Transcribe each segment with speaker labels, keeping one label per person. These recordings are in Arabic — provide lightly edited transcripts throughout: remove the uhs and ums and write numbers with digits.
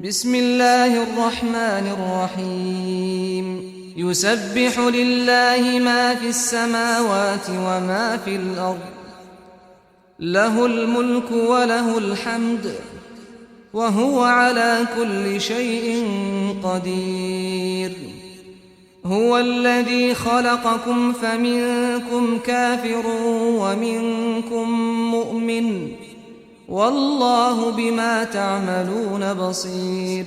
Speaker 1: بسم الله الرحمن الرحيم يسبح لله ما في السماوات وما في الأرض له الملك وله الحمد وهو على كل شيء قدير هو الذي خلقكم فمنكم كافر ومنكم مؤمن والله بما تعملون بصير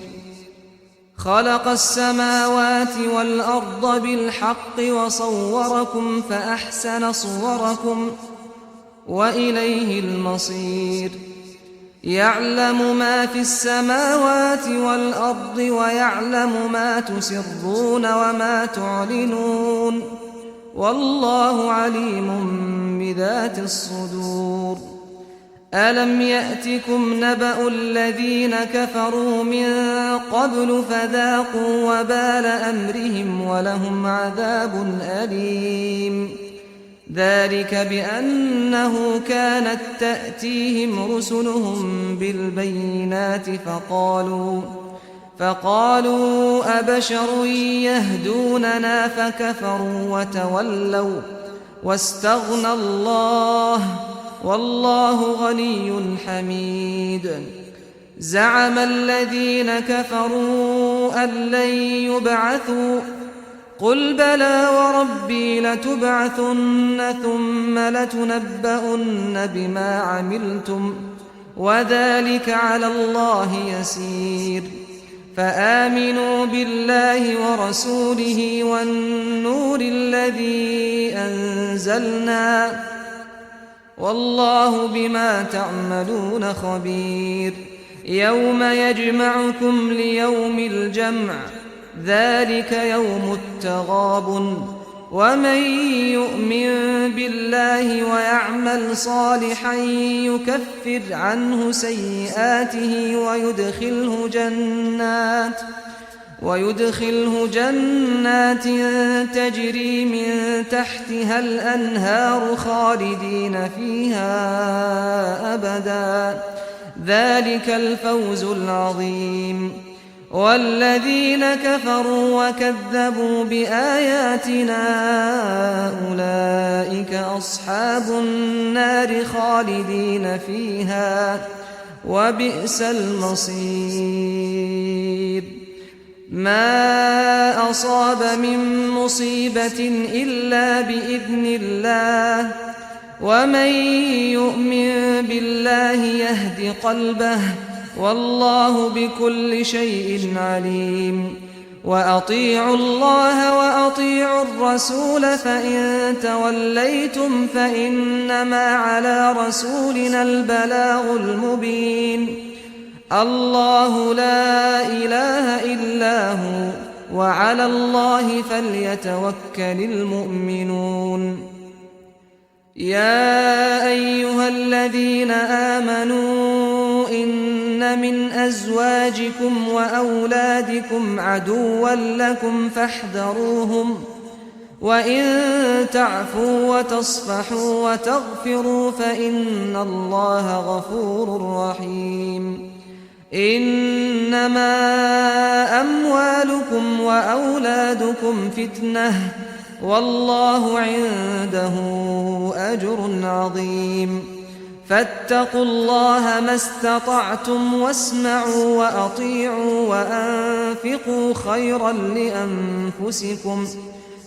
Speaker 1: خلق السماوات والأرض بالحق وصوركم فأحسن صوركم وإليه المصير يعلم ما في السماوات والأرض ويعلم ما تسرون وما تعلنون والله عليم بذات الصدور ألم يأتكم نبأ الذين كفروا من قبل فذاقوا وبال أمرهم ولهم عذاب أليم ذلك بأنه كانت تأتيهم رسلهم بالبينات فقالوا أبشر يهدوننا فكفروا وتولوا واستغنى الله والله غني حميد زعم الذين كفروا أن لن يبعثوا قل بلى وربي لتبعثن ثم لتنبؤن بما عملتم وذلك على الله يسير فآمنوا بالله ورسوله والنور الذي أنزلنا والله بما تعملون خبير يوم يجمعكم ليوم الجمع ذلك يوم التغابن ومن يؤمن بالله ويعمل صالحا يكفر عنه سيئاته ويدخله جنات تجري من تحتها الأنهار خالدين فيها أبدا ذلك الفوز العظيم والذين كفروا وكذبوا بآياتنا أولئك أصحاب النار خالدين فيها وبئس المصير ما أصاب من مصيبة إلا بإذن الله ومن يؤمن بالله يهد قلبه والله بكل شيء عليم وأطيعوا الله وأطيعوا الرسول فإن توليتم فإنما على رسولنا البلاغ المبين الله لا إله إلا هو وعلى الله فليتوكل المؤمنون يا أيها الذين آمنوا إن من أزواجكم وأولادكم عدوا لكم فاحذروهم وإن تعفوا وتصفحوا وتغفروا فإن الله غفور رحيم إنما أموالكم وأولادكم فتنة والله عنده أجر عظيم فاتقوا الله ما استطعتم واسمعوا وأطيعوا وأنفقوا خيرا لأنفسكم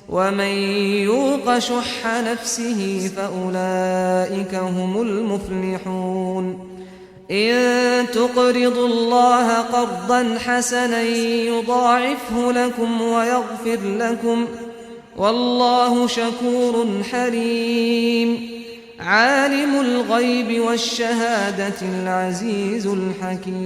Speaker 1: ومن يوق شح نفسه فأولئك هم المفلحون إن تقرضوا الله قرضا حسنا يضاعفه لكم ويغفر لكم والله شكور حليم عالم الغيب والشهادة العزيز الحكيم